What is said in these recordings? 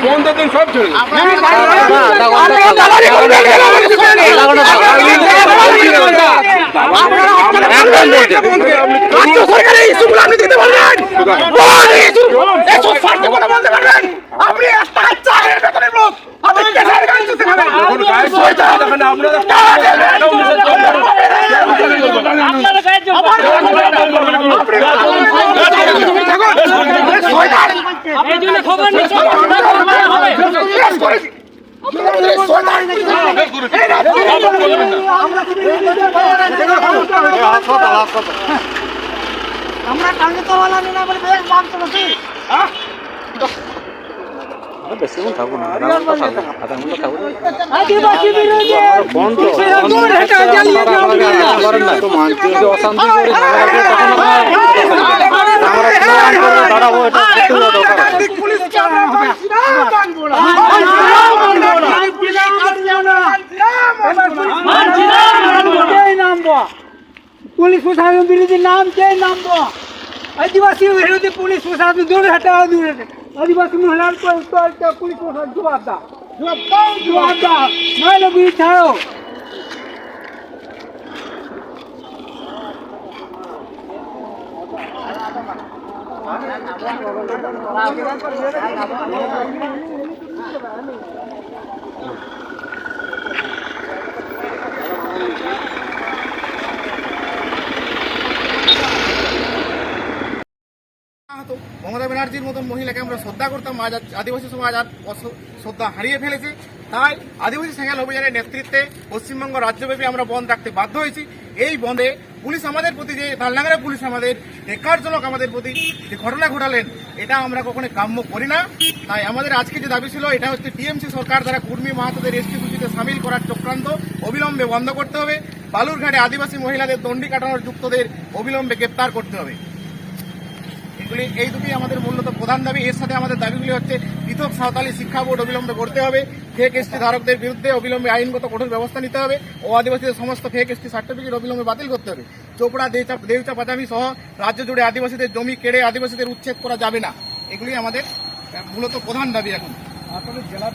বন্ধের দিন সব ছেড়ে আমরা টাঙ্গে তো वाला না বলে বেশ বাম তো নাকি হ্যাঁ বেশিক্ষণ থাকবো না আধা ঘন্টা থাকবো আদিবাসী বিরোধী বন্ধ দূর হেঁটে জ্বালিয়ে করেন না তো মানতে যদি অশান্তি করে দাঁড়াবো এটা দরকার পুলিশ पुलिस प्रशासन विरोधी नाम के नाम दो आदिवासी विरोधी पुलिस प्रशासन दूर हटाओ दूर आदिवासी महिला को पुलिस प्रशासन जवाब दा मैं लोग बिठाओ মমতা ব্যানার্জির মতন মহিলাকে আমরা শ্রদ্ধা করতাম, আজ আদিবাসী সমাজ আর শ্রদ্ধা হারিয়ে ফেলেছে। তাই আদিবাসী সেঙ্গাল অভিযানের নেতৃত্বে পশ্চিমবঙ্গ রাজ্যব্যাপী আমরা বন্ধ রাখতে বাধ্য হয়েছি। এই বন্ধে পুলিশ আমাদের প্রতি যে তালডাঙ্গার পুলিশ আমাদের ন্যাক্কারজনক আমাদের প্রতি যে ঘটনা ঘটালেন, এটা আমরা কখনো কাম্য করি না। তাই আমাদের আজকে যে দাবি ছিল, এটা হচ্ছে টিএমসি সরকার দ্বারা কুর্মী মাহাতোদের এসটি সূচিতে সামিল করার চক্রান্ত অবিলম্বে বন্ধ করতে হবে। বালুরঘাটে আদিবাসী মহিলাদের দণ্ডি কাটানোর যুক্তদের অবিলম্বে গ্রেপ্তার করতে হবে। এই দুটি আমাদের মূলত প্রধান দাবি। এর সাথে আমাদের দাবিগুলি হচ্ছে পৃথক সাঁওতালি শিক্ষা বোর্ড অবিলম্বে করতে হবে, ফেক এসটি ধারকদের বিরুদ্ধে অবিলম্বে আইনগত কঠোর ব্যবস্থা নিতে হবে ও আদিবাসীদের সমস্ত ফেক এসটি সার্টিফিকেট অবিলম্বে বাতিল করতে হবে। চোপড়া দেউচা পাচামি সহ রাজ্য জুড়ে আদিবাসীদের জমি কেড়ে আদিবাসীদের উচ্ছেদ করা যাবে না। এগুলি আমাদের মূলত প্রধান দাবি। এখন আপনাদের জেলার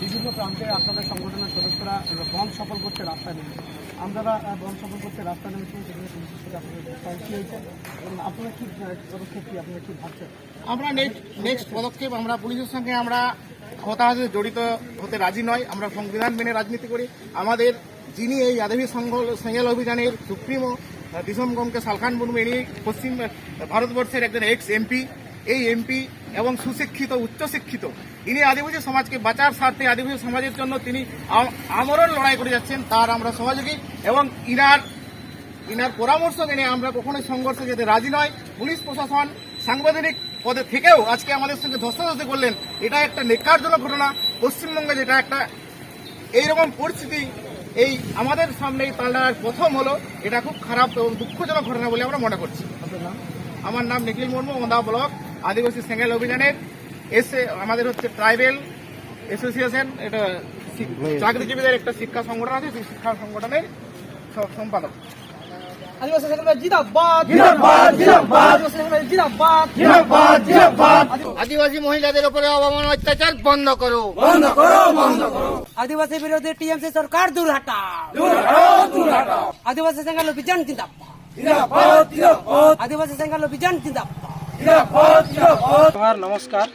বিভিন্ন প্রান্তে আপনাদের সংগঠনের সদস্যরা বন্ধ সফল করতে রাস্তায় নেমেছে, আমরা বন্ধ সফল করতে রাস্তায় নেমেছেন, সেখানে পুলিশের সাথে আপনাদের মুখোমুখি হয়েছে এবং আপনারা কি পদক্ষেপ কি আপনারা কি ভাবছেন? আমরা নেক্সট পদক্ষেপ, আমরা পুলিশের সঙ্গে আমরা হতাহতে জড়িত হতে রাজি নয়। আমরা সংবিধান মেনে রাজনীতি করি। আমাদের যিনি এই আদিবাসী সেঙ্গাল অভিযানের সুপ্রিমো দিসমগমকে সালখান মুর্মু, ইনি পশ্চিম ভারতবর্ষের একজন এক্স এমপি। এই এমপি এবং সুশিক্ষিত উচ্চশিক্ষিত, ইনি আদিবাসী সমাজকে বাঁচার স্বার্থে আদিবাসী সমাজের জন্য তিনি আমরণ লড়াই করে যাচ্ছেন। তার আমরা সহযোগী এবং ইনার পরামর্শ মেনে আমরা কখনোই সংঘর্ষে যেতে রাজি নয়। পুলিশ প্রশাসন সাংবিধানিক পদে থেকেও আজকে আমাদের সঙ্গে ধস্তাধস্তি করলেন, এটা একটা ন্যাক্কারজনক ঘটনা। পশ্চিমবঙ্গে যেটা একটা এইরকম পরিস্থিতি এই আমাদের সামনে তালডাঙ্গার প্রথম হলো, এটা খুব খারাপ এবং দুঃখজনক ঘটনা বলে আমরা মনে করছি। আমার নাম নিখিল মুর্মু, ওন্দা ব্লক আদিবাসী সেঙ্গাল অভিযানের আমাদের হচ্ছে ট্রাইবেল অ্যাসোসিয়েশন, এটা চাকরিজীবীদের একটা শিক্ষা সংগঠন আছে, সেই শিক্ষা সংগঠনের সম্পাদক। আদিবাসী সেঙ্গাল জিন্দাবাদ জিন্দাবাদ জিন্দাবাদ জিন্দাবাদ জিন্দাবাদ জিন্দাবাদ আদিবাসী মহিলাদের উপরে অবমান অত্যাচার বন্ধ করো, বন্ধ করো, বন্ধ করো। আদিবাসী বিরোধী টিএমসি সরকার দূর হটাও, দূর হটাও, দূর হটাও। আদিবাসী সেঙ্গাল অভিযান জিন্দাবাদ জিন্দাবাদ জিন্দাবাদ আদিবাসী সেঙ্গাল অভিযান জিন্দাবাদ জিন্দাবাদ জিন্দাবাদ। নমস্কার,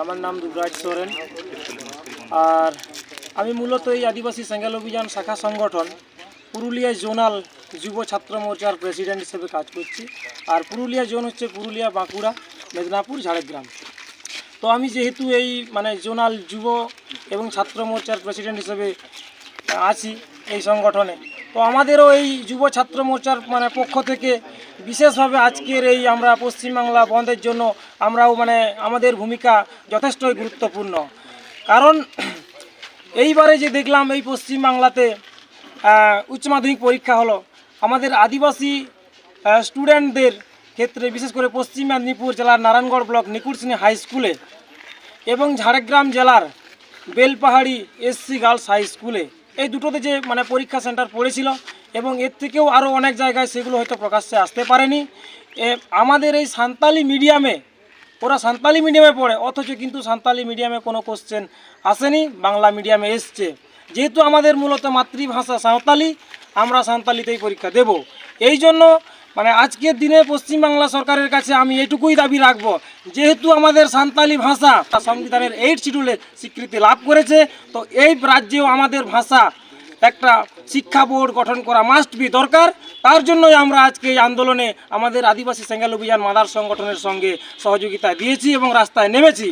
আমার নাম দুবরাজ সোরেন। আর আমি মূলত এই আদিবাসী সেঙ্গাল অভিযান শাখা সংগঠন পুরুলিয়া জোনাল যুব ছাত্র মোর্চার প্রেসিডেন্ট হিসেবে কাজ করছি। আর পুরুলিয়া জোন হচ্ছে পুরুলিয়া, বাঁকুড়া, মেদিনীপুর, ঝাড়গ্রাম। তো আমি যেহেতু এই মানে জোনাল যুব এবং ছাত্র মোর্চার প্রেসিডেন্ট হিসেবে আছি এই সংগঠনে, তো আমাদেরও এই যুব ছাত্র মোর্চার মানে পক্ষ থেকে বিশেষভাবে আজকের এই আমরা পশ্চিমবাংলা বন্ধের জন্য আমরাও মানে আমাদের ভূমিকা যথেষ্টই গুরুত্বপূর্ণ। কারণ এইবারে যে দেখলাম এই পশ্চিমবাংলাতে উচ্চ মাধ্যমিক পরীক্ষা হলো, আমাদের আদিবাসী স্টুডেন্টদের ক্ষেত্রে বিশেষ করে পশ্চিম মেদিনীপুর জেলার নারায়ণগড় ব্লক নিকুটসিনী হাই স্কুলে এবং ঝাড়গ্রাম জেলার বেলপাহাড়ি এসসি গার্লস হাই স্কুলে এই দুটোতে যে মানে পরীক্ষা সেন্টার পড়েছিল এবং এর থেকেও আরও অনেক জায়গায় সেগুলো হয়তো প্রকাশ্যে আসতে পারেনি। আমাদের এই সাঁওতালি মিডিয়ামে, ওরা সাঁওতালি মিডিয়ামে পড়ে অথচ কিন্তু সাঁওতালি মিডিয়ামে কোনো কোশ্চেন আসেনি, বাংলা মিডিয়ামে এসছে। যেহেতু আমাদের মূলত মাতৃভাষা সাঁওতালি, আমরা সাঁওতালিতেই পরীক্ষা দেব। এই জন্য মানে আজকের দিনে পশ্চিমবাংলা সরকারের কাছে আমি এটুকুই দাবি রাখবো, যেহেতু আমাদের সাঁওতালি ভাষা সংবিধানের 8 শিডিউলে স্বীকৃতি লাভ করেছে, তো এই রাজ্যেও আমাদের ভাষা একটা শিক্ষা বোর্ড গঠন করা মাস্ট বি দরকার। তার জন্যই আমরা আজকে এই আন্দোলনে আমাদের আদিবাসী সেঙ্গেল অভিযান মাদার সংগঠনের সঙ্গে সহযোগিতা দিয়েছি এবং রাস্তায় নেমেছি।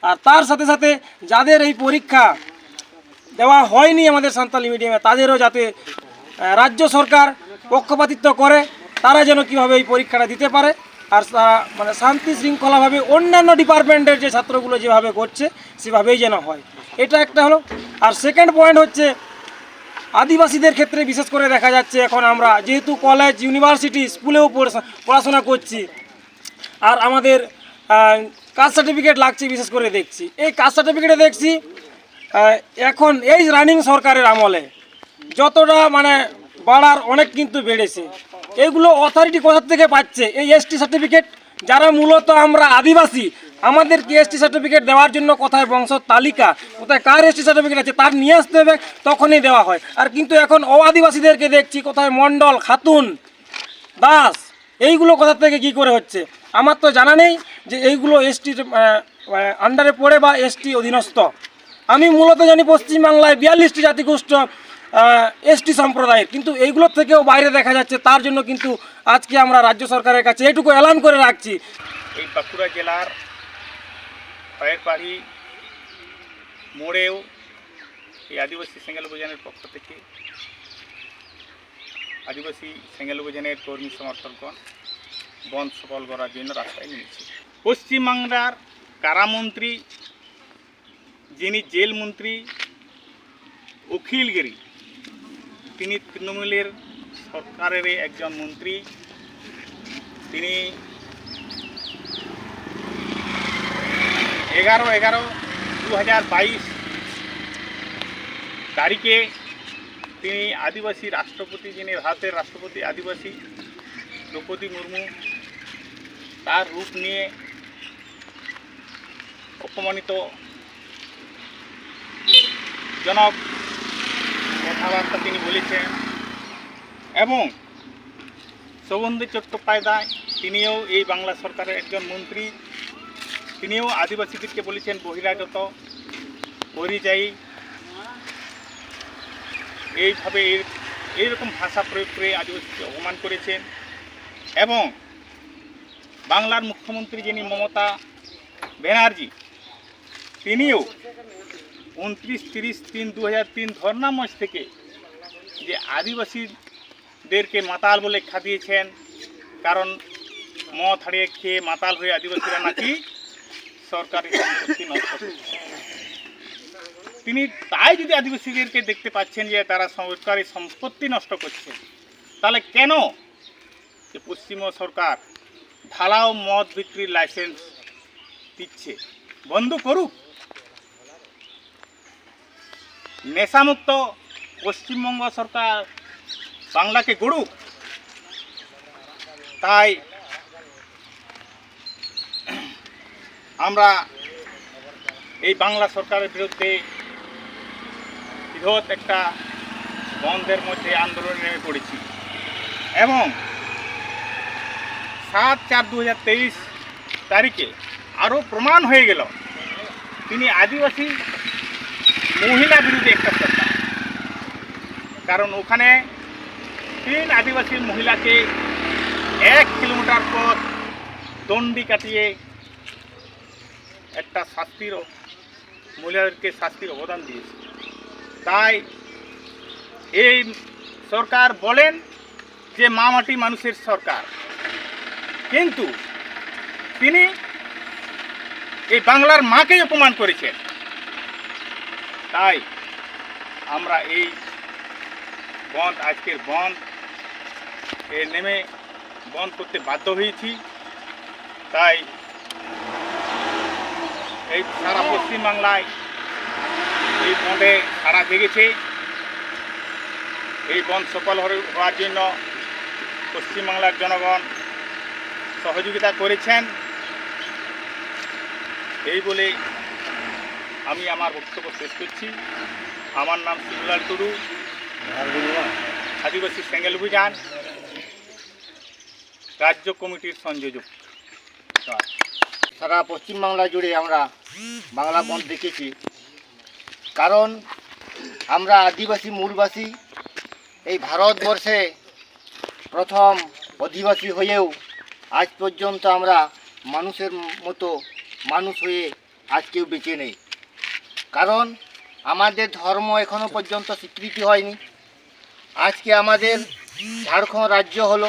আর তার সাথে সাথে যাদের এই পরীক্ষা দেওয়া হয়নি আমাদের সাঁওতালি মিডিয়ামে, তাদেরও যাতে রাজ্য সরকার পক্ষপাতিত্ব করে, তারা যেন কীভাবে এই পরীক্ষাটা দিতে পারে আর মানে শান্তি শৃঙ্খলাভাবে অন্যান্য ডিপার্টমেন্টের যে ছাত্রগুলো যেভাবে করছে সেভাবেই যেন হয়। এটা একটা হলো। আর সেকেন্ড পয়েন্ট হচ্ছে আদিবাসীদের ক্ষেত্রে বিশেষ করে দেখা যাচ্ছে এখন আমরা যেহেতু কলেজ ইউনিভার্সিটি স্কুলেও পড়াশোনা করছি, আর আমাদের কাস্ট সার্টিফিকেট লাগছে বিশেষ করে দেখছি। এই কাস্ট সার্টিফিকেটে দেখছি এখন এই রানিং সরকারের আমলে যতটা মানে বাড়ার অনেক কিন্তু বেড়েছে। এগুলো অথরিটি কোথা থেকে পাচ্ছে? এই এসটি সার্টিফিকেট, যারা মূলত আমরা আদিবাসী, আমাদেরকে এসটি সার্টিফিকেট দেওয়ার জন্য কোথায় বংশ তালিকা, কোথায় কার এসটি সার্টিফিকেট আছে তার নিয়ে আসতে হবে, তখনই দেওয়া হয়। আর কিন্তু এখন আদিবাসীদেরকে দেখছি কোথায় মণ্ডল, খাতুন, দাস, এইগুলো কোথা থেকে কী করে হচ্ছে আমার তো জানা নেই যে এইগুলো এসটির আন্ডারে পড়ে বা এসটি অধীনস্থ। আমি মূলত জানি পশ্চিমবাংলায় 42টি জাতিগোষ্ঠী এসটি সম্প্রদায়ের, কিন্তু এইগুলোর থেকেও বাইরে দেখা যাচ্ছে। তার জন্য কিন্তু আজকে আমরা রাজ্য সরকারের কাছে এটুকু এলান করে রাখছি। এই বাঁকুড়া জেলার পায়েরপাড়ি মোড়েও এই আদিবাসী সেঙ্গেল অভিযানের পক্ষ থেকে আদিবাসী সেঙ্গেল অভিযানের কর্মী সমর্থকগণ বন্ধ সফল করার জন্য রাস্তায় নেমেছে। পশ্চিমবাংলার কারামন্ত্রী, যিনি জেলমন্ত্রী অখিলগিরি, তিনি তৃণমূলের সরকারের একজন মন্ত্রী। তিনি 11/11/2022 তারিখে তিনি আদিবাসী রাষ্ট্রপতি, যিনি ভারতের রাষ্ট্রপতি আদিবাসী দ্রৌপদী মুর্মু, তার রূপ নিয়ে অপমানিত জনক কথাবার্তা তিনি বলেছেন। এবং শোভনদেব চট্টোপাধ্যায়, তিনিও এই বাংলা সরকারের একজন মন্ত্রী, তিনিও আদিবাসীদেরকে বলেছেন বহিরাগত, পরিযায়ী, এইভাবে এইরকম ভাষা প্রয়োগ করে আদিবাসীকে অপমান করেছেন। এবং বাংলার মুখ্যমন্ত্রী যিনি মমতা ব্যানার্জি, তিনিও 29-30-3-2003 ধর্না মঞ্চ থেকে যে আদিবাসীদেরকে মাতাল বলে খাদিয়েছেন, কারণ মদ হারিয়ে খেয়ে মাতাল হয়ে আদিবাসীরা নাকি সরকারি সম্পত্তি নষ্ট করছে। তিনি তাই যদি আদিবাসীদেরকে দেখতে পাচ্ছেন যে তারা সরকারি সম্পত্তি নষ্ট করছে, তাহলে কেন যে পশ্চিমবঙ্গ সরকার ঢালাও মদ বিক্রির লাইসেন্স দিচ্ছে? বন্ধ করুক, নেশামুক্ত পশ্চিমবঙ্গ সরকার বাংলাকে গড়ুক। তাই আমরা এই বাংলা সরকারের বিরুদ্ধে বৃহৎ একটা বন্ধের মধ্যে আন্দোলনে নেমে পড়েছি। এবং 7/4/2023 তারিখে আরও প্রমাণ হয়ে গেল তিনি আদিবাসী মহিলা বিরোধী একটা সরকার। কারণ ওখানে 3 আদিবাসী মহিলাকে 1 কিলোমিটার পথ দণ্ডি কাটিয়ে একটা শাস্তির মহিলাদেরকে শাস্তির অবদান দিয়েছে। তাই এই সরকার বলেন যে মা মাটি মানুষের সরকার, কিন্তু তিনি এই বাংলার মাকে অপমান করেছেন। তাই আমরা এই বন্ধ, আজকের বন্ধ নেমে বন্ধ করতে বাধ্য হয়েছি। তাই এই সারা পশ্চিমবাংলায় এই বন্ধে সাড়া জেগেছে। এই বন্ধ সফল হওয়ার জন্য পশ্চিমবাংলার জনগণ সহযোগিতা করেছেন। এই বলে আমি আমার বক্তব্য শেষ করছি। আমার নাম শিবলাল টুডু, আদিবাসী সেঙ্গেল অভিযান রাজ্য কমিটির সংযোজক। সারা পশ্চিমবাংলা জুড়ে আমরা বাংলা বন্ধ দেখেছি, কারণ আমরা আদিবাসী মূলবাসী, এই ভারতবর্ষে প্রথম অধিবাসী হয়েও আজ পর্যন্ত আমরা মানুষের মতো মানুষ হয়ে আজকেও বেঁচে নেই। কারণ আমাদের ধর্ম এখনো পর্যন্ত স্বীকৃতি হয়নি। আজকে আমাদের ঝাড়খণ্ড রাজ্য হলো,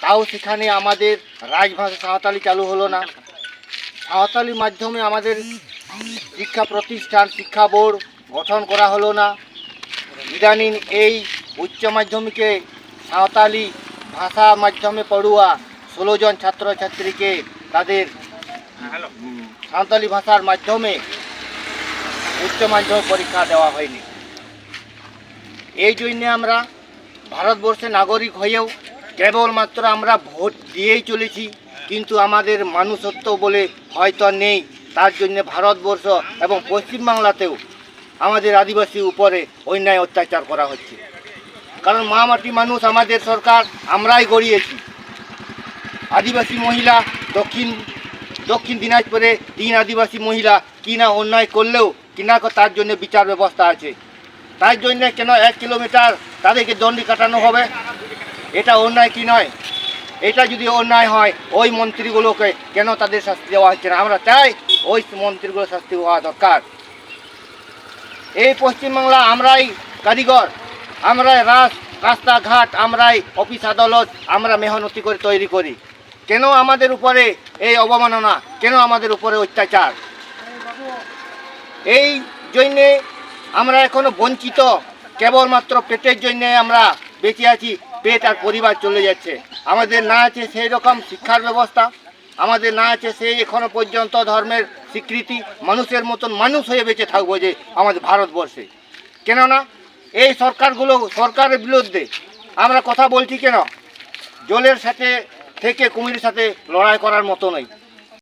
তাও সেখানে আমাদের রাজভাষা সাঁওতালি চালু হলো না। সাঁওতালির মাধ্যমে আমাদের শিক্ষা প্রতিষ্ঠান, শিক্ষা বোর্ড গঠন করা হলো না। ইদানিং এই উচ্চ মাধ্যমিকে সাঁওতালি ভাষার মাধ্যমে পড়ুয়া 16 জন ছাত্রছাত্রীকে তাদের সাঁওতালি ভাষার মাধ্যমে উচ্চ মাধ্যমিক পরীক্ষা দেওয়া হয়নি। এই জন্যে আমরা ভারতবর্ষের নাগরিক হয়েও কেবলমাত্র আমরা ভোট দিয়েই চলেছি, কিন্তু আমাদের মানুষত্ব বলে হয়তো নেই। তার জন্য ভারতবর্ষ এবং পশ্চিমবাংলাতেও আমাদের আদিবাসী উপরে অন্যায় অত্যাচার করা হচ্ছে। কারণ মা মাটি মানুষ আমাদের সরকার, আমরাই গড়িয়েছি। আদিবাসী মহিলা দক্ষিণ দিনাজপুরে 3 আদিবাসী মহিলা কিনা অন্যায় করলেও কিনা তার জন্য বিচার ব্যবস্থা আছে। তার জন্য কেন 1 কিলোমিটার তাদেরকে দণ্ডি কাটানো হবে? এটা অন্যায় কি নয়? এটা যদি অন্যায় হয় ওই মন্ত্রীগুলোকে কেন তাদের শাস্তি দেওয়া হচ্ছে না? আমরা চাই ওই মন্ত্রীগুলোর শাস্তি হওয়া দরকার। এই পশ্চিমবাংলা আমরাই কারিগর, আমরাই রাস্তাঘাট, আমরাই অফিস আদালত, আমরা মেহনতি করে তৈরি করি। কেন আমাদের উপরে এই অবমাননা? কেন আমাদের উপরে অত্যাচার? এই জন্যে আমরা এখনো বঞ্চিত। কেবলমাত্র পেটের জন্যে আমরা বেঁচে আছি, পেট আর পরিবার চলে যাচ্ছে। আমাদের না আছে সেই রকম শিক্ষার ব্যবস্থা, আমাদের না আছে সেই এখনো পর্যন্ত ধর্মের স্বীকৃতি। মানুষের মতন মানুষ হয়ে বেঁচে থাকবো যে আমাদের ভারতবর্ষে। কেননা এই সরকারের বিরুদ্ধে আমরা কথা বলছি কেন? জলের সাথে থেকে কুমিরের সাথে লড়াই করার মতো নয়।